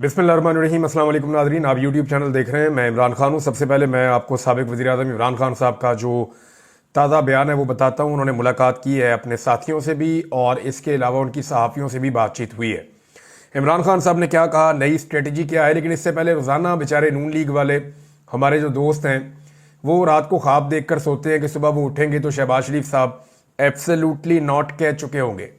बिस्मिल्लाहिर्रहमानिर्रहीम। अस्सलाम वालेकुम नाज़रीन, आप यूट्यूब चैनल देख रहे हैं। मैं इमरान खान हूँ। सबसे पहले मैं आपको साबिक़ वज़ीर-ए-आज़म इमरान खान साहब का जो ताज़ा बयान है वो बताता हूँ। उन्होंने मुलाकात की है अपने साथियों से भी और इसके अलावा उनकी सहाफ़ियों से भी बातचीत हुई है। इमरान खान साहब ने क्या कहा, नई स्ट्रेटजी क्या है, लेकिन इससे पहले रोज़ाना बेचारे नून लीग वाले हमारे जो दोस्त हैं वो रात को ख्वाब देख कर सोते हैं कि सुबह वो उठेंगे तो शहबाज शरीफ साहब एब्सोल्युटली नॉट कह चुके होंगे,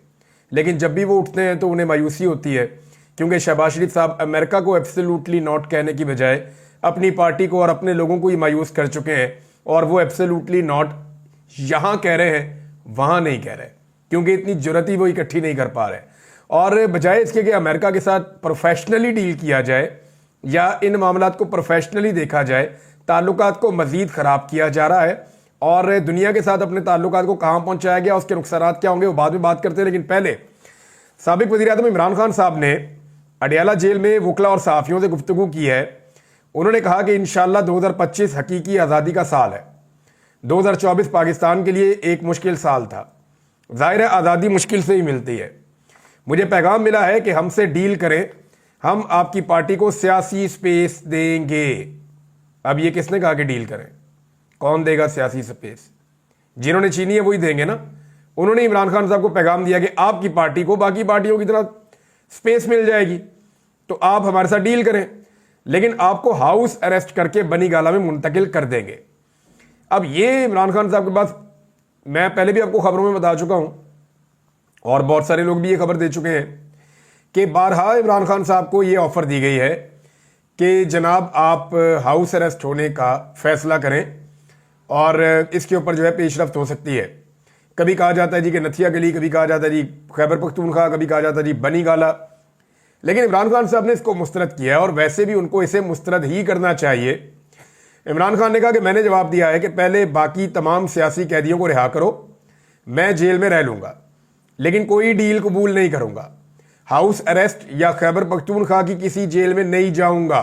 लेकिन जब भी वो उठते हैं तो उन्हें मायूसी होती है क्योंकि शहबाज शरीफ साहब अमेरिका को एब्सोल्युटली नॉट कहने की बजाय अपनी पार्टी को और अपने लोगों को ही मायूस कर चुके हैं और वो एब्सोल्युटली नॉट यहाँ कह रहे हैं, वहाँ नहीं कह रहे, क्योंकि इतनी जुर्रत ही वो इकट्ठी नहीं कर पा रहे। और बजाय इसके कि अमेरिका के साथ प्रोफेशनली डील किया जाए या इन मामलात को प्रोफेशनली देखा जाए, ताल्लुकात को मजीद ख़राब किया जा रहा है और दुनिया के साथ अपने ताल्लुकात को कहाँ पहुँचाया गया, उसके नुकसान क्या होंगे वो बाद में बात करते हैं। लेकिन पहले साबिक़ वज़ीर-ए-आज़म इमरान खान साहब ने अडियाला जेल में वकला और सहाफ़ियों से गुफ्तगू की है। उन्होंने कहा कि इंशाअल्लाह 2025 हकीकी आज़ादी का साल है। 2024 पाकिस्तान के लिए एक मुश्किल साल था। ज़ाहिर है आज़ादी मुश्किल से ही मिलती है। मुझे पैगाम मिला है कि हमसे डील करें, हम आपकी पार्टी को सियासी स्पेस देंगे। अब ये किसने कहा कि डील करें? कौन देगा सियासी स्पेस? जिन्होंने छीनी है वही देंगे ना। उन्होंने इमरान खान साहब को पैगाम दिया कि आपकी पार्टी को बाकी पार्टियों की तरह स्पेस मिल जाएगी तो आप हमारे साथ डील करें, लेकिन आपको हाउस अरेस्ट करके बनी गाला में मुंतकिल कर देंगे। अब ये इमरान खान साहब के पास, मैं पहले भी आपको खबरों में बता चुका हूं और बहुत सारे लोग भी ये खबर दे चुके हैं कि बारहा इमरान खान साहब को ये ऑफर दी गई है कि जनाब आप हाउस अरेस्ट होने का फैसला करें और इसके ऊपर जो है पेशरफ्त हो सकती है। कभी कहा जाता है जी कि नथिया गली, कभी कहा जाता है जी खैबर पख्तूनख्वा, कभी कहा जाता है जी बनी गाला, लेकिन इमरान खान साहब ने इसको मुस्तरद किया और वैसे भी उनको इसे मुस्तरद ही करना चाहिए। इमरान खान ने कहा कि मैंने जवाब दिया है कि पहले बाकी तमाम सियासी कैदियों को रिहा करो, मैं जेल में रह लूंगा लेकिन कोई डील कबूल नहीं करूंगा, हाउस अरेस्ट या खैबर पख्तूनख्वा की किसी जेल में नहीं जाऊंगा।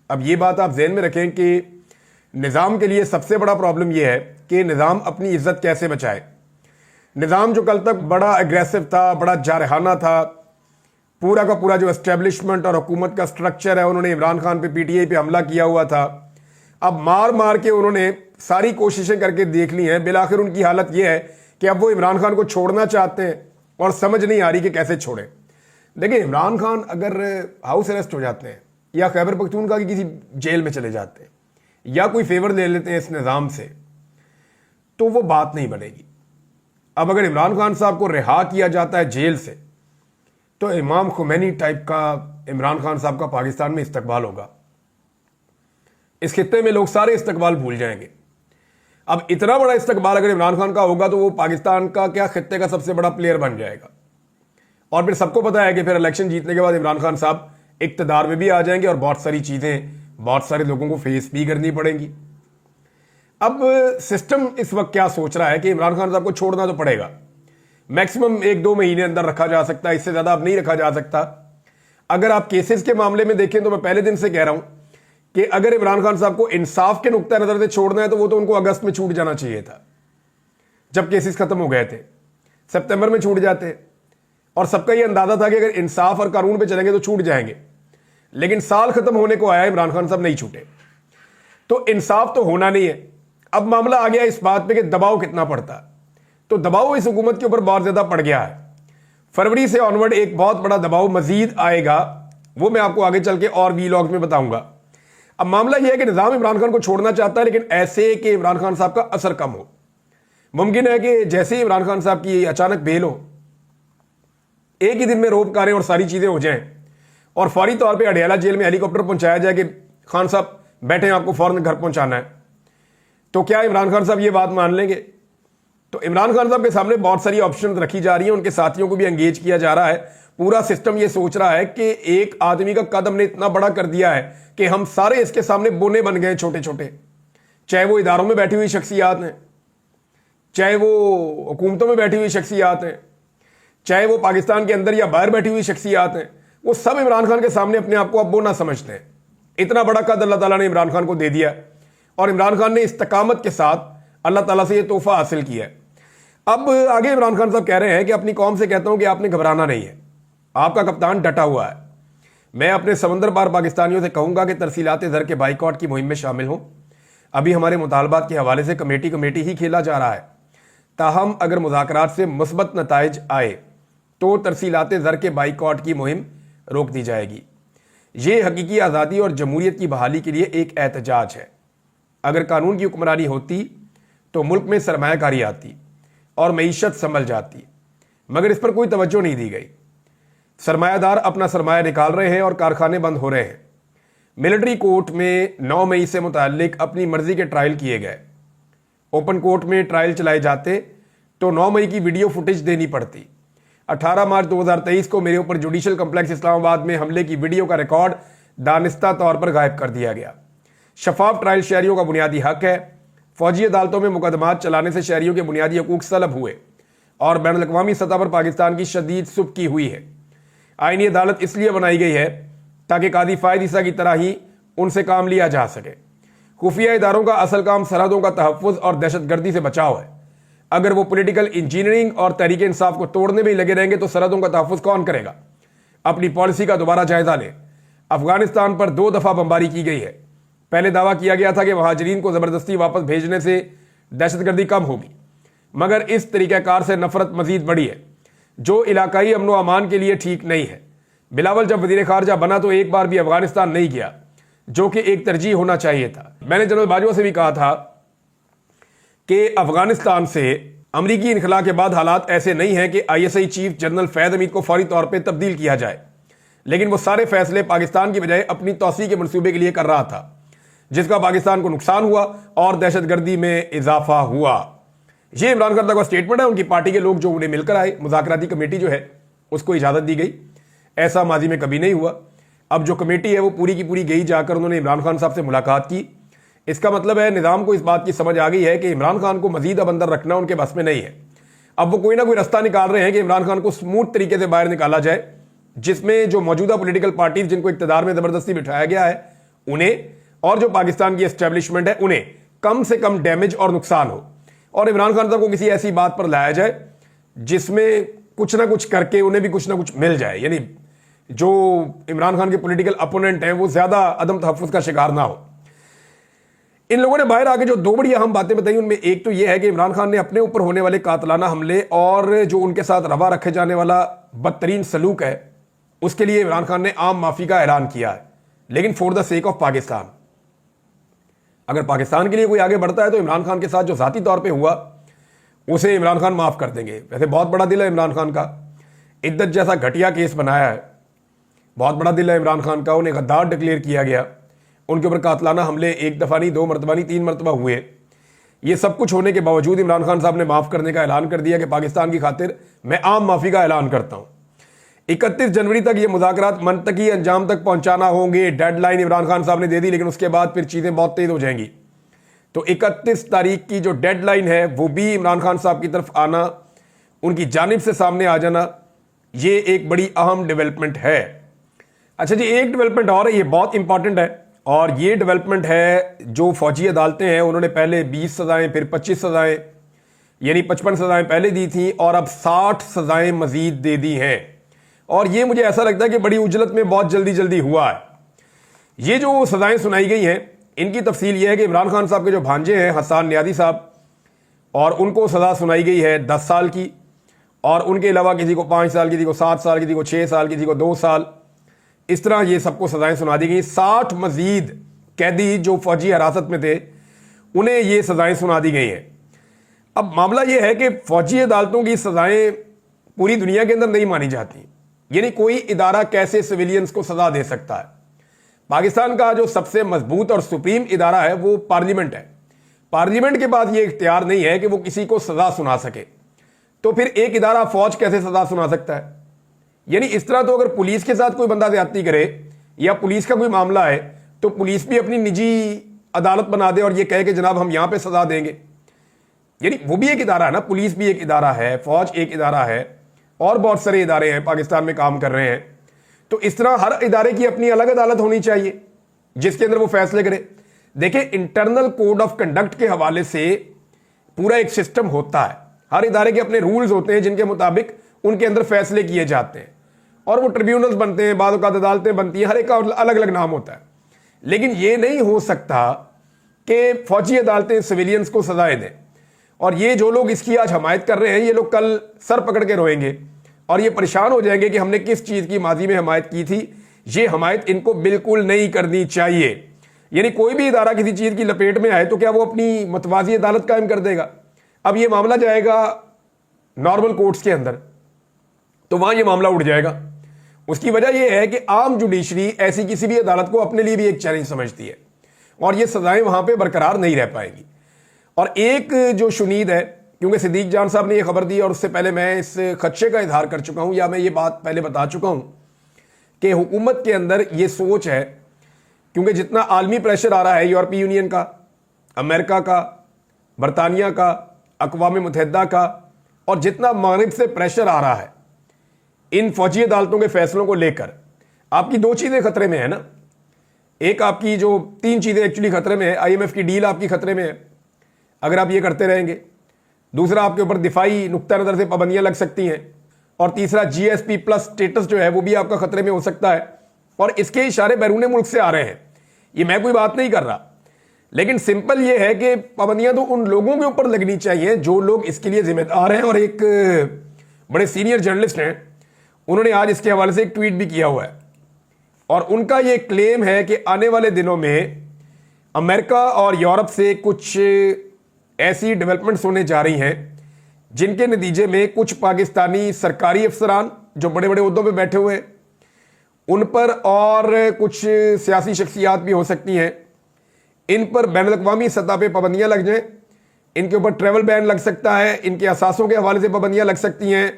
अब ये बात आप जहन में रखें कि निज़ाम के लिए सबसे बड़ा प्रॉब्लम यह है कि निज़ाम अपनी इज्जत कैसे बचाए। निज़ाम जो कल तक बड़ा एग्रेसिव था, बड़ा जारहाना था, पूरा का पूरा जो एस्टेब्लिशमेंट और हुकूमत का स्ट्रक्चर है, उन्होंने इमरान खान पे पीटीआई पे हमला किया हुआ था। अब मार मार के उन्होंने सारी कोशिशें करके देख ली हैं, बिलाखिर उनकी हालत यह है कि अब वो इमरान खान को छोड़ना चाहते हैं और समझ नहीं आ रही कि कैसे छोड़ें। देखिए, इमरान खान अगर हाउस अरेस्ट हो जाते हैं या खैबर पख्तूनख्वा की किसी जेल में चले जाते हैं या कोई फेवर ले लेते हैं इस निज़ाम से, तो वो बात नहीं बनेगी। अब अगर इमरान खान साहब को रिहा किया जाता है जेल से तो इमाम खुमैनी टाइप का इमरान खान साहब का पाकिस्तान में इस्तकबाल होगा। इस खित्ते में लोग सारे इस्तकबाल भूल जाएंगे। अब इतना बड़ा इस्तकबाल अगर इमरान खान का होगा तो वो पाकिस्तान का क्या खित्ते का सबसे बड़ा प्लेयर बन जाएगा। और फिर सबको पता है कि फिर इलेक्शन जीतने के बाद इमरान खान साहब इक्तदार में भी आ जाएंगे और बहुत सारी चीजें बहुत सारे लोगों को फेस भी करनी पड़ेंगी। अब सिस्टम इस वक्त क्या सोच रहा है कि इमरान खान साहब को छोड़ना तो पड़ेगा, मैक्सिमम 1-2 महीने अंदर रखा जा सकता है, इससे ज्यादा अब नहीं रखा जा सकता। अगर आप केसेस के मामले में देखें तो मैं पहले दिन से कह रहा हूं कि अगर इमरान खान साहब को इंसाफ के नुक्ता नजर से छोड़ना है तो वो तो उनको अगस्त में छूट जाना चाहिए था, जब केसेस खत्म हो गए थे। सितंबर में छूट जाते और सबका यह अंदाजा था कि अगर इंसाफ और कानून पे चलेंगे तो छूट जाएंगे, लेकिन साल खत्म होने को आया, इमरान खान साहब नहीं छूटे। तो इंसाफ तो होना नहीं है। अब मामला आ गया इस बात पे कि दबाव कितना पड़ता है, तो दबाव इस हुकूमत के ऊपर बहुत ज्यादा पड़ गया है। फरवरी से ऑनवर्ड एक बहुत बड़ा दबाव मजीद आएगा, वो मैं आपको आगे चल के और वीलॉग में बताऊंगा। अब मामला यह है कि निजाम इमरान खान को छोड़ना चाहता है, लेकिन ऐसे कि इमरान खान साहब का असर कम हो। मुमकिन है कि जैसे ही इमरान खान साहब की अचानक बेल हो, एक ही दिन में रोप कारें और सारी चीजें हो जाएं और फौरी तौर पर अडियाला जेल में हेलीकॉप्टर पहुंचाया जाए कि खान साहब बैठे, आपको फौरन घर पहुंचाना है, तो क्या इमरान खान साहब ये बात मान लेंगे? तो इमरान खान साहब के सामने बहुत सारी ऑप्शन रखी जा रही हैं, उनके साथियों को भी एंगेज किया जा रहा है। पूरा सिस्टम ये सोच रहा है कि एक आदमी का कदम ने इतना बड़ा कर दिया है कि हम सारे इसके सामने बोने बन गए छोटे छोटे, चाहे वो इदारों में बैठी हुई शख्सियात हैं, चाहे वो हुकूमतों में बैठी हुई शख्सियात हैं, चाहे वो पाकिस्तान के अंदर या बाहर बैठी हुई शख्सियात हैं, वो सब इमरान खान के सामने अपने आप को अब बोना समझते हैं। इतना बड़ा कद अल्लाह ताला ने इमरान खान को दे दिया और इमरान खान ने इस्तकामत के साथ अल्लाह ताला से यह तोहफा हासिल किया है। अब आगे इमरान खान साहब कह रहे हैं कि अपनी कौम से कहता हूं कि आपने घबराना नहीं है, आपका कप्तान डटा हुआ है। मैं अपने समंदर पार पाकिस्तानियों से कहूंगा कि तरसीलात ज़र के बाइकआउट की मुहिम में शामिल हों। अभी हमारे मुतालबात के हवाले से कमेटी ही खेला जा रहा है। ताहम अगर मुज़ाकरात से मुस्बत नताइज आए तो तरसीलात ज़र के बाइकआउट की मुहिम रोक दी जाएगी। ये हकीकी आज़ादी और जमहूरियत की बहाली के लिए एक एहतजाज है। अगर कानून की हुक्मरानी होती तो मुल्क में सरमायाकारी आती और मईशत संभल जाती, मगर इस पर कोई तवज्जो नहीं दी गई। सरमायादार अपना सरमाया निकाल रहे हैं और कारखाने बंद हो रहे हैं। मिलिट्री कोर्ट में 9 मई से मुताल्लिक अपनी मर्जी के ट्रायल किए गए। ओपन कोर्ट में ट्रायल चलाए जाते तो 9 मई की वीडियो फुटेज देनी पड़ती। 18 मार्च 2023 को मेरे ऊपर जुडिशल कम्प्लेक्स इस्लामाबाद में हमले की वीडियो का रिकॉर्ड दानिस्ता तौर पर गायब कर दिया गया। शफाफ ट्रायल शहरियों का बुनियादी हक है। फौजी अदालतों में मुकदमात चलाने से शहरियों के बुनियादी हकूक सलब हुए और बैनुल अक़वामी सतह पर पाकिस्तान की शदीद सुबकी हुई है। आईनी अदालत इसलिए बनाई गई है ताकि कादी फ़ायद ईसा की तरह ही उनसे काम लिया जा सके। खुफिया इदारों का असल काम सरहदों का तहफ़्फ़ुज़ और दहशतगर्दी से बचाव है। अगर वो पॉलिटिकल इंजीनियरिंग और तहरीक इंसाफ को तोड़ने में ही लगे रहेंगे तो सरहदों का तहफ़्फ़ुज़ कौन करेगा? अपनी पॉलिसी का दोबारा जायजा लें। अफगानिस्तान पर 2 दफ़ा बमबारी की गई है। पहले दावा किया गया था कि महाजरीन को ज़बरदस्ती वापस भेजने से दहशतगर्दी कम होगी, मगर इस तरीक़ाकार से नफरत मजीद बढ़ी है जो इलाकाई अमन व अमान के लिए ठीक नहीं है। बिलावल जब वज़ीर ख़ारजा बना तो एक बार भी अफगानिस्तान नहीं गया, जो कि एक तरजीह होना चाहिए था। मैंने जनरल बाजवा से भी कहा था कि अफगानिस्तान से अमरीकी इनखला के बाद हालात ऐसे नहीं हैं कि ISI चीफ जनरल फैद हमीद को फौरी तौर पर तब्दील किया जाए, लेकिन वो सारे फैसले पाकिस्तान की बजाय अपनी तौसी के मनसूबे के लिए कर रहा था, जिसका पाकिस्तान को नुकसान हुआ और दहशतगर्दी में इजाफा हुआ। ये इमरान खान का स्टेटमेंट है। उनकी पार्टी के लोग जो उन्हें मिलकर आए, मुज़ाकराती कमेटी जो है उसको इजाज़त दी गई। ऐसा माजी में कभी नहीं हुआ। अब जो कमेटी है वो पूरी की पूरी गई, जाकर उन्होंने इमरान खान साहब से मुलाकात की। इसका मतलब है निज़ाम को इस बात की समझ आ गई है कि इमरान खान को मजीद अब अंदर रखना उनके बस में नहीं है। अब वो कोई ना कोई रास्ता निकाल रहे हैं कि इमरान खान को स्मूथ तरीके से बाहर निकाला जाए, जिसमें जो मौजूदा पोलिटिकल पार्टीज जिनको इक़्तिदार में ज़बरदस्ती बिठाया गया है उन्हें, और जो पाकिस्तान की एस्टेब्लिशमेंट है उन्हें कम से कम डैमेज और नुकसान हो, और इमरान खान साहब को किसी ऐसी बात पर लाया जाए जिसमें कुछ ना कुछ करके उन्हें भी कुछ ना कुछ मिल जाए, यानी जो इमरान खान के पॉलिटिकल अपोनेंट हैं वो ज्यादा अदम तहफ़्फ़ुज़ का शिकार ना हो। इन लोगों ने बाहर आके जो 2 बड़ी अहम बातें बताई, उनमें एक तो यह है कि इमरान खान ने अपने ऊपर होने वाले कातलाना हमले और जो उनके साथ रवा रखे जाने वाला बदतरीन सलूक है उसके लिए इमरान खान ने आम माफी का ऐलान किया है, लेकिन for the sake of Pakistan. अगर पाकिस्तान के लिए कोई आगे बढ़ता है तो इमरान खान के साथ जो जाती तौर पे हुआ उसे इमरान खान माफ कर देंगे। वैसे बहुत बड़ा दिल है इमरान खान का, इद्दत जैसा घटिया केस बनाया है, बहुत बड़ा दिल है इमरान खान का। उन्हें गद्दार डिक्लेयर किया गया, उनके ऊपर कातलाना हमले 1 दफ़ा नहीं 2 मरतबा नहीं 3 मरतबा हुए। ये सब कुछ होने के बावजूद इमरान खान साहब ने माफ़ करने का ऐलान कर दिया कि पाकिस्तान की खातिर मैं आम माफ़ी का ऐलान करता हूँ। 31 जनवरी तक ये मुज़ाकरात मंतकी अंजाम तक पहुँचाना होंगे, डेडलाइन इमरान खान साहब ने दे दी, लेकिन उसके बाद फिर चीज़ें बहुत तेज़ हो जाएंगी। तो 31 तारीख की जो डेडलाइन है वो भी इमरान खान साहब की तरफ आना, उनकी जानिब से सामने आ जाना, ये एक बड़ी अहम डेवलपमेंट है। अच्छा जी, एक डेवलपमेंट और है, ये बहुत इंपॉर्टेंट है, और ये डेवलपमेंट है जो फौजी अदालतें हैं उन्होंने पहले 20 सज़ाएं फिर 25 सज़ाएं यानी 55 सज़ाएं पहले दी थी और अब 60 सज़ाएं मजीद दे दी हैं। और ये मुझे ऐसा लगता है कि बड़ी उजलत में बहुत जल्दी जल्दी हुआ है। ये जो सज़ाएं सुनाई गई हैं इनकी तफसील ये है कि इमरान खान साहब के जो भांजे हैं हसन नियाज़ी साहब, और उनको सज़ा सुनाई गई है 10 साल की, और उनके अलावा किसी को 5 साल, किसी को 7 साल, किसी को 6 साल, किसी को 2 साल, इस तरह ये सबको सज़ाएं सुना दी गई। 60 मजीद कैदी जो फौजी हिरासत में थे उन्हें ये सज़ाएं सुना दी गई हैं। अब मामला ये है कि फौजी अदालतों की सज़ाएं पूरी दुनिया के अंदर नहीं मानी जाती, यानी कोई इदारा कैसे सिविलियंस को सज़ा दे सकता है। पाकिस्तान का जो सबसे मजबूत और सुप्रीम इदारा है वो पार्लियामेंट है। पार्लियामेंट के बाद ये इख्तियार नहीं है कि वो किसी को सज़ा सुना सके, तो फिर एक इदारा फौज कैसे सज़ा सुना सकता है? यानी इस तरह तो अगर पुलिस के साथ कोई बंदा ज्यादती करे या पुलिस का कोई मामला है तो पुलिस भी अपनी निजी अदालत बना दे और ये कहे कि जनाब हम यहां पे सजा देंगे, यानी वो भी एक इदारा है ना, पुलिस भी एक इदारा है, फौज एक इदारा है, और बहुत सारे इदारे हैं पाकिस्तान में काम कर रहे हैं। तो इस तरह हर इदारे की अपनी अलग अदालत होनी चाहिए जिसके अंदर वो फैसले करे। देखिए, इंटरनल कोड ऑफ कंडक्ट के हवाले से पूरा एक सिस्टम होता है, हर इदारे के अपने रूल्स होते हैं जिनके मुताबिक उनके अंदर फैसले किए जाते हैं, और वो ट्रिब्यूनल्स बनते हैं, बाद औक़ात अदालतें बनती हैं, हर एक का अलग अलग नाम होता है। लेकिन ये नहीं हो सकता कि फौजी अदालतें सिविलियंस को सजाएं दें। और ये जो लोग इसकी आज हमायत कर रहे हैं, ये लोग कल सर पकड़ के रोएंगे और ये परेशान हो जाएंगे कि हमने किस चीज़ की माजी में हमायत की थी। ये हमायत इनको बिल्कुल नहीं करनी चाहिए। यानी कोई भी इदारा किसी चीज़ की लपेट में आए तो क्या वो अपनी मतवाजी अदालत कायम कर देगा? अब ये मामला जाएगा नॉर्मल कोर्ट्स के अंदर, तो वहां ये मामला उठ जाएगा। उसकी वजह यह है कि आम जुडिशरी ऐसी किसी भी अदालत को अपने लिए भी एक चैलेंज समझती है और ये सजाएं वहां पे बरकरार नहीं रह पाएंगी। और एक जो शुनीद है, क्योंकि सिद्दीक जान साहब ने यह खबर दी और उससे पहले मैं इस खदशे का इजहार कर चुका हूं, या मैं ये बात पहले बता चुका हूं कि हुकूमत के अंदर ये सोच है, क्योंकि जितना आलमी प्रेशर आ रहा है यूरोपीय यूनियन का, अमेरिका का, बरतानिया का, अक़वाम मुत्तहिदा का, और जितना मगरिब से प्रेशर आ रहा है इन फौजी अदालतों के फैसलों को लेकर, आपकी दो चीज़ें खतरे में है ना। एक आपकी जो तीन चीज़ें एक्चुअली खतरे में है, IMF की डील आपकी खतरे में है अगर आप ये करते रहेंगे। दूसरा, आपके ऊपर दिफाई नुक्ता नज़र से पाबंदियां लग सकती हैं। और तीसरा, GSP+ स्टेटस जो है वो भी आपका खतरे में हो सकता है। और इसके इशारे बैरून मुल्क से आ रहे हैं। ये मैं कोई बात नहीं कर रहा, लेकिन सिंपल ये है कि पाबंदियां तो उन लोगों के ऊपर लगनी चाहिए जो लोग इसके लिए जिम्मेदार हैं। और एक बड़े सीनियर जर्नलिस्ट हैं, उन्होंने आज इसके हवाले से एक ट्वीट भी किया हुआ है और उनका ये क्लेम है कि आने वाले दिनों में अमेरिका और यूरोप से कुछ ऐसी डेवलपमेंट्स होने जा रही हैं जिनके नतीजे में कुछ पाकिस्तानी सरकारी अफसरान जो बड़े बड़े ओहदों पे बैठे हुए हैं उन पर, और कुछ सियासी शख्सियात भी हो सकती हैं, इन पर बैनुल-अक़वामी सतह पे पाबंदियां लग जाएं। इनके ऊपर ट्रैवल बैन लग सकता है, इनके असासों के हवाले से पाबंदियां लग सकती हैं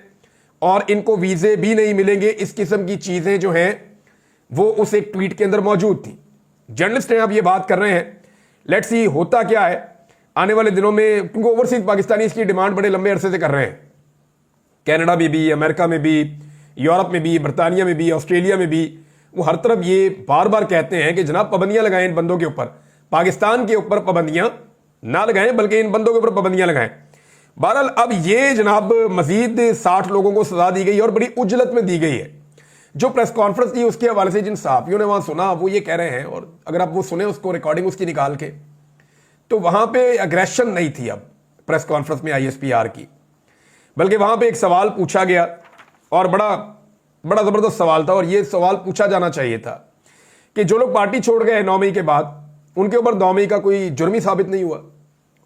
और इनको वीज़े भी नहीं मिलेंगे। इस किस्म की चीज़ें जो हैं वो उस एक ट्वीट के अंदर मौजूद थी। जर्नलिस्ट हैं अब ये बात कर रहे हैं। लेट्स सी होता क्या है आने वाले दिनों में, क्योंकि ओवरसीज पाकिस्तानी इसकी डिमांड बड़े लंबे अरसे से कर रहे हैं। कनाडा में भी, अमेरिका में भी, यूरोप में भी, बरतानिया में भी, ऑस्ट्रेलिया में भी, वो हर तरफ ये बार बार कहते हैं कि जनाब पाबंदियां लगाएं इन बंदों के ऊपर, पाकिस्तान के ऊपर पाबंदियां ना लगाएं बल्कि इन बंदों के ऊपर पाबंदियां लगाएं। बहरहाल अब ये जनाब मजीद 60 लोगों को सजा दी गई और बड़ी उजलत में दी गई है। जो प्रेस कॉन्फ्रेंस थी उसके हवाले से जिन सहाफियों ने वहां सुना वो ये कह रहे हैं, और अगर आप वो सुने उसको रिकॉर्डिंग उसकी निकाल के, तो वहां पे अग्रेशन नहीं थी अब प्रेस कॉन्फ्रेंस में ISPR की, बल्कि वहां पे एक सवाल पूछा गया और बड़ा जबरदस्त सवाल था। और ये सवाल पूछा जाना चाहिए था कि जो लोग पार्टी छोड़ गए 9 मई के बाद, उनके ऊपर 9 मई का कोई जुर्म ही साबित नहीं हुआ,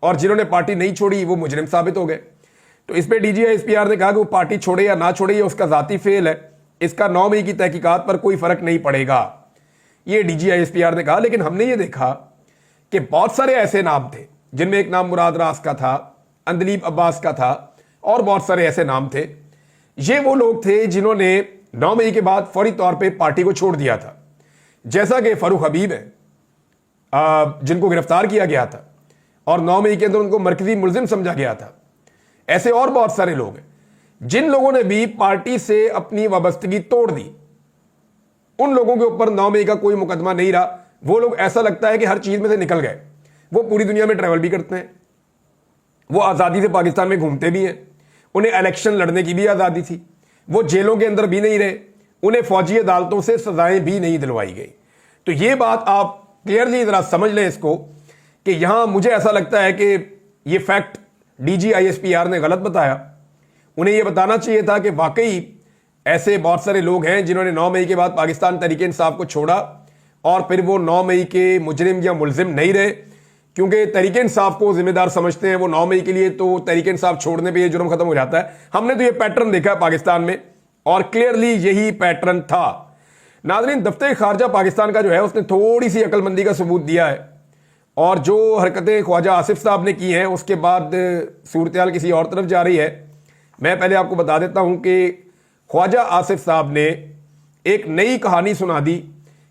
और जिन्होंने पार्टी नहीं छोड़ी वो मुजरिम साबित हो गए। तो इस पे DG ISPR ने कहा कि वो पार्टी छोड़े या ना छोड़े ये उसका जाती फेल है, इसका 9 मई की तहकीकात पर कोई फर्क नहीं पड़ेगा, ये DG ISPR ने कहा। लेकिन हमने ये देखा कि बहुत सारे ऐसे नाम थे जिनमें एक नाम मुराद रास का था, अंदलीब अब्बास का था, और बहुत सारे ऐसे नाम थे। ये वो लोग थे जिन्होंने 9 मई के बाद फौरी तौर पे पार्टी को छोड़ दिया था, जैसा कि फारूक हबीब है जिनको गिरफ्तार किया गया था और 9 मई के अंदर उनको मरकजी मुलजिम समझा गया था। ऐसे और बहुत सारे लोग हैं जिन लोगों ने भी पार्टी से अपनी वाबस्तगी तोड़ दी। उन लोगों के ऊपर 9 मई का कोई मुकदमा नहीं रहा। वो लोग ऐसा लगता है कि हर चीज में से निकल गए। वो पूरी दुनिया में ट्रैवल भी करते हैं, वो आज़ादी से पाकिस्तान में घूमते भी हैं, उन्हें इलेक्शन लड़ने की भी आज़ादी थी, वो जेलों के अंदर भी नहीं रहे, उन्हें फौजी अदालतों से सजाएं भी नहीं दिलवाई गई। तो ये बात आप क्लियरली जरा समझ लें इसको, कि यहां मुझे ऐसा लगता है कि ये फैक्ट DG ISPR ने गलत बताया। उन्हें यह बताना चाहिए था कि वाकई ऐसे बहुत सारे लोग हैं जिन्होंने 9 मई के बाद पाकिस्तान तहरीक इंसाफ को छोड़ा और फिर वो 9 मई के मुजरिम या मुलजिम नहीं रहे, क्योंकि तहरीक इंसाफ को जिम्मेदार समझते हैं वो 9 मई के लिए, तो तहरीक इंसाफ छोड़ने पे ये जुर्म खत्म हो जाता है। हमने तो ये पैटर्न देखा है पाकिस्तान में और क्लियरली यही पैटर्न था। नाज़रीन, दफ्तर खारजा पाकिस्तान का जो है उसने थोड़ी सी अक्लमंदी का सबूत दिया है, और जो हरकतें ख्वाजा आसिफ साहब ने की हैं उसके बाद सूरत हाल किसी और तरफ जा रही है। मैं पहले आपको बता देता हूं कि ख्वाजा आसिफ साहब ने एक नई कहानी सुना दी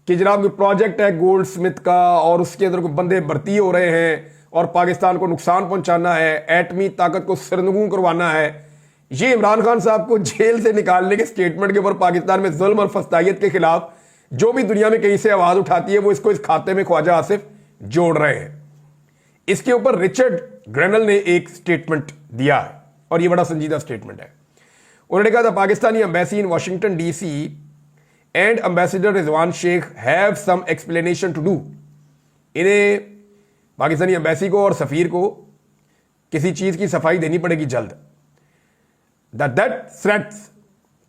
कि जनाब कोई प्रोजेक्ट है गोल्ड स्मिथ का और उसके अंदर कोई बंदे भर्ती हो रहे हैं और पाकिस्तान को नुकसान पहुंचाना है, एटमी ताकत को सरनगू करवाना है। ये इमरान खान साहब को जेल से निकालने के स्टेटमेंट के ऊपर पाकिस्तान में जुल्म और फस्तायत के खिलाफ जो भी दुनिया में कहीं से आवाज उठाती है वो इसको इस खाते में ख्वाजा आसिफ जोड़ रहे हैं। इसके ऊपर रिचर्ड ग्रेनल ने एक स्टेटमेंट दिया है और ये बड़ा संजीदा स्टेटमेंट है। उन्होंने कहा था Pakistani embassy in Washington DC and ambassador Rizwan Sheikh have some explanation to do. इन्हें पाकिस्तानी एम्बेसी को और सफीर को किसी चीज की सफाई देनी पड़ेगी जल्द। दैट थ्रेट्स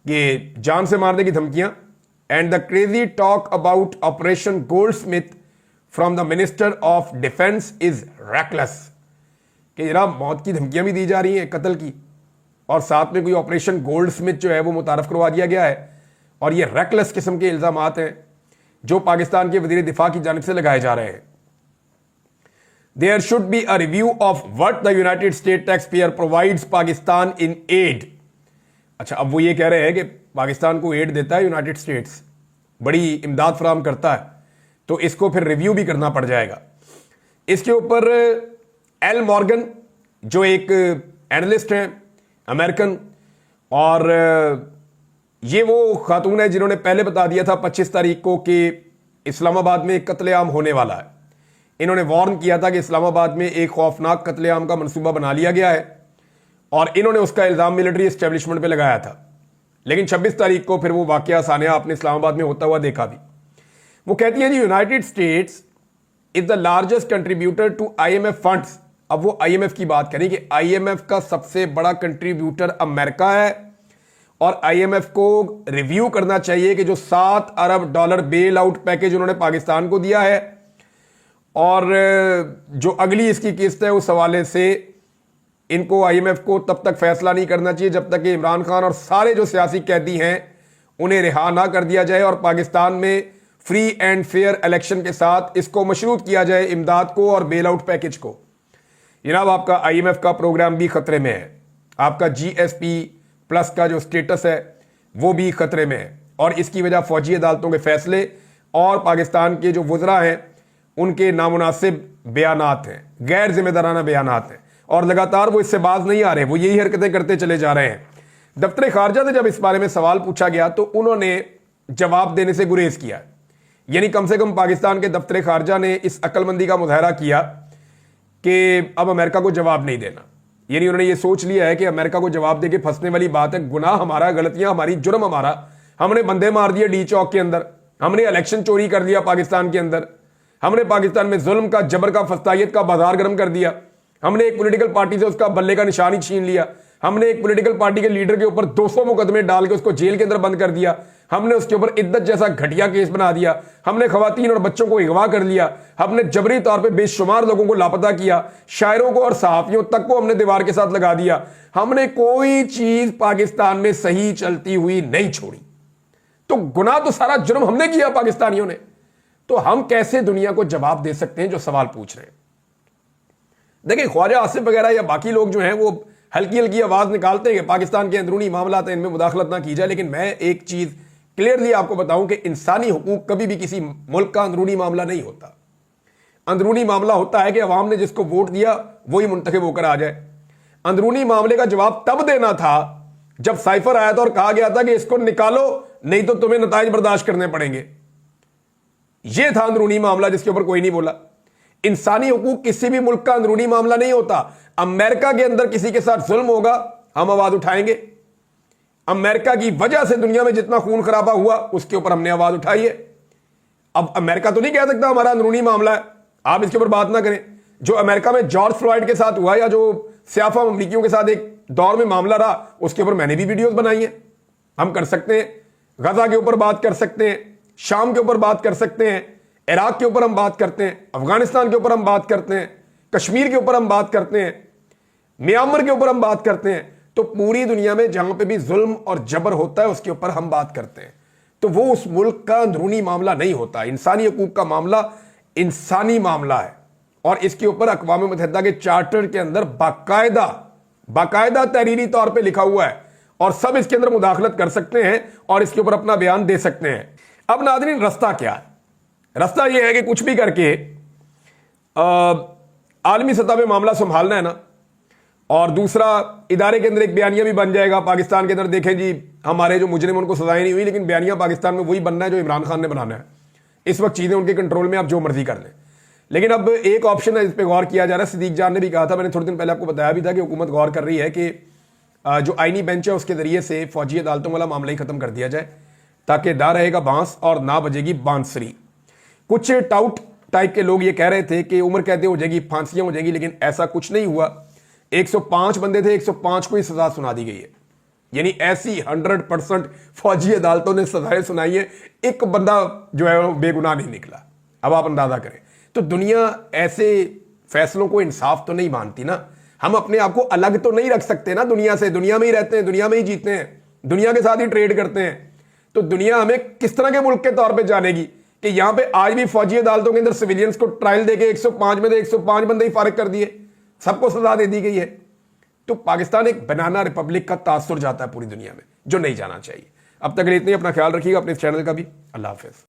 के जान से मारने की धमकियां and the crazy talk about operation Goldsmith from the minister of defence is reckless. कि जनाब मौत की धमकियां भी दी जा रही हैं, कत्ल की, और साथ में कोई ऑपरेशन गोल्डस्मिथ जो है वो मुतारफ करवा दिया गया है, और ये रैकलेस किस्म के इल्जामात हैं जो पाकिस्तान के वजीर दिफा की जानिब से लगाए जा रहे हैं। There should be a review of what the United State tax payer provides Pakistan in aid. अच्छा, अब वो ये कह रहे हैं कि पाकिस्तान को एड देता है यूनाइटेड स्टेट्स, बड़ी इमदाद फराहम करता है, तो इसको फिर रिव्यू भी करना पड़ जाएगा। इसके ऊपर एल मॉर्गन जो एक एनालिस्ट हैं अमेरिकन, और ये वो खातून है जिन्होंने पहले बता दिया था 25 तारीख को कि इस्लामाबाद में एक कत्लेआम होने वाला है। इन्होंने वार्न किया था कि इस्लामाबाद में एक खौफनाक कत्लेआम का मंसूबा बना लिया गया है, और इन्होंने उसका इल्जाम मिलिट्री एस्टेब्लिशमेंट पे लगाया था। लेकिन 26 तारीख को फिर वो वाकया सानिया आपने इस्लामाबाद में होता हुआ देखा भी। वो कहती है जी United States is the largest contributor to IMF funds. अब वो आईएमएफ की बात करें कि आईएमएफ का सबसे बड़ा कंट्रीब्यूटर अमेरिका है, और आईएमएफ को रिव्यू करना चाहिए कि जो $7 अरब बेल आउट पैकेज उन्होंने पाकिस्तान को दिया है, और जो अगली इसकी किस्त है उस हवाले से इनको आईएमएफ को तब तक फैसला नहीं करना चाहिए जब तक कि इमरान खान और सारे जो सियासी कैदी हैं उन्हें रिहा ना कर दिया जाए, और पाकिस्तान में फ्री एंड फेयर इलेक्शन के साथ इसको मशरूत किया जाए, इमदाद को और बेल आउट पैकेज को। जनाब आपका आईएमएफ का प्रोग्राम भी खतरे में है, आपका जीएसपी प्लस का जो स्टेटस है वो भी खतरे में है, और इसकी वजह फौजी अदालतों के फैसले और पाकिस्तान के जो वज़रा हैं उनके नामुनासिब बयानात हैं, गैर जिम्मेदाराना बयानात हैं, और लगातार वो इससे बाज नहीं आ रहे, वो यही हरकतें करते चले जा रहे हैं। दफ्तर खारजा से जब इस बारे में सवाल पूछा गया तो उन्होंने जवाब देने से गुरेज किया, यानी कम से कम पाकिस्तान के दफ्तर खारजा ने इस अक्लमंदी का मुजाहरा किया कि अब अमेरिका को जवाब नहीं देना। यानी उन्होंने ये सोच लिया है कि अमेरिका को जवाब देके फंसने वाली बात है, गुनाह हमारा, गलतियां हमारी, जुर्म हमारा, हमने बंदे मार दिए डी चौक के अंदर, हमने इलेक्शन चोरी कर लिया पाकिस्तान के अंदर, हमने पाकिस्तान में जुल्म का, जबर का, फस्तायत का बाजार गर्म कर दिया, हमने एक पॉलिटिकल पार्टी से उसका बल्ले का निशानी छीन लिया, हमने एक पॉलिटिकल पार्टी के लीडर के ऊपर 200 मुकदमे डाल के उसको जेल के अंदर बंद कर दिया, हमने उसके ऊपर इद्दत जैसा घटिया केस बना दिया, हमने खवातीन और बच्चों को अगवा कर लिया, हमने जबरी तौर पे बेशुमार लोगों को लापता किया, शायरों को और सहाफियों तक को हमने दीवार के साथ लगा दिया, हमने कोई चीज पाकिस्तान में सही चलती हुई नहीं छोड़ी। तो गुनाह तो सारा जुर्म हमने किया पाकिस्तानियों ने, तो हम कैसे दुनिया को जवाब दे सकते हैं जो सवाल पूछ रहे हैं। देखिए ख्वाजा आसिफ वगैरह या बाकी लोग जो हैं वो हल्की हल्की आवाज निकालते हैं कि पाकिस्तान के अंदरूनी मामला है, इनमें मुदाखलत ना की जाए, लेकिन मैं एक चीज क्लियरली आपको बताऊं कि इंसानी हुकूक कभी भी किसी मुल्क का अंदरूनी मामला नहीं होता। अंदरूनी मामला होता है कि अवाम ने जिसको वोट दिया वही मुंतखब होकर आ जाए। अंदरूनी मामले का जवाब तब देना था जब साइफर आया था और कहा गया था कि इसको निकालो नहीं तो तुम्हें नताइज बर्दाश्त करने पड़ेंगे। यह था अंदरूनी मामला जिसके ऊपर कोई नहीं बोला। इंसानी हुकूक किसी भी मुल्क का अंदरूनी मामला नहीं होता। अमेरिका के अंदर किसी के साथ जुल्म होगा हम आवाज उठाएंगे। अमेरिका की वजह से दुनिया में जितना खून खराबा हुआ उसके ऊपर हमने आवाज उठाई है। अब अमेरिका तो नहीं कह सकता हमारा अंदरूनी मामला है, आप इसके ऊपर बात ना करें। जो अमेरिका में जॉर्ज फ्लॉयड के साथ हुआ या जो सियाफा अमरीकियों के साथ एक दौर में मामला रहा उसके ऊपर मैंने भी वीडियोस बनाई हैं, हम कर सकते हैं। गजा के ऊपर बात कर सकते हैं, शाम के ऊपर बात कर सकते हैं, इराक के ऊपर हम बात करते हैं, अफगानिस्तान के ऊपर हम बात करते हैं, कश्मीर के ऊपर हम बात करते हैं, म्यांमार के ऊपर हम बात करते हैं। तो पूरी दुनिया में जहां पे भी जुल्म और जबर होता है उसके ऊपर हम बात करते हैं। तो वो उस मुल्क का अंदरूनी मामला नहीं होता। इंसानी हकूक का मामला इंसानी मामला है, और इसके ऊपर अक़वाम मुत्तहिदा के चार्टर के अंदर बाकायदा तहरीरी तौर पर लिखा हुआ है, और सब इसके अंदर मुदाखलत कर सकते हैं और इसके ऊपर अपना बयान दे सकते हैं। अब नाज़रीन रास्ता क्या है? रास्ता यह है कि कुछ भी करके आलमी सतह पे मामला संभालना है ना, और दूसरा इदारे के अंदर एक बयानिया भी बन जाएगा। पाकिस्तान के अंदर देखें जी हमारे जो मुजरिम उनको सजाएं नहीं हुई, लेकिन बयानिया पाकिस्तान में वही बनना है जो इमरान खान ने बनाना है। इस वक्त चीज़ें उनके कंट्रोल में, आप जो मर्जी कर लें। लेकिन अब एक ऑप्शन है, इस पर गौर किया जा रहा है। सिद्दीक जान ने भी कहा था, मैंने थोड़े दिन पहले आपको बताया भी था कि हुकूमत गौर कर रही है कि जो आईनी बेंच है उसके जरिए से फौजी अदालतों वाला मामला ही खत्म कर दिया जाए, ताकि ना रहेगा बांस और ना बजेगी बांसुरी। कुछ टाउट टाइप के लोग ये कह रहे थे कि उम्र कैद हो जाएगी, फांसियां हो जाएगी, लेकिन ऐसा कुछ नहीं हुआ। 105 बंदे थे, 105 को ही सजा सुना दी गई है। यानी ऐसी 100% फौजी अदालतों ने सजाएं सुनाई है, एक बंदा जो है वो बेगुनाह नहीं निकला। अब आप अंदाजा करें, तो दुनिया ऐसे फैसलों को इंसाफ तो नहीं मानती ना। हम अपने आप को अलग तो नहीं रख सकते ना दुनिया से, दुनिया में ही रहते हैं, दुनिया में ही जीते हैं, दुनिया के साथ ही ट्रेड करते हैं। तो दुनिया हमें किस तरह के मुल्क के तौर पे जानेगी कि यहां पे आज भी फौजी अदालतों के अंदर सिविलियंस को ट्रायल देके 105 में 105 बंदे ही फारिग कर दिए, सबको सजा दे दी गई है। तो पाकिस्तान एक बनाना रिपब्लिक का तासुर जाता है पूरी दुनिया में, जो नहीं जाना चाहिए। अब तक इतने, अपना ख्याल रखिएगा, अपने चैनल का भी। अल्लाह हाफिज।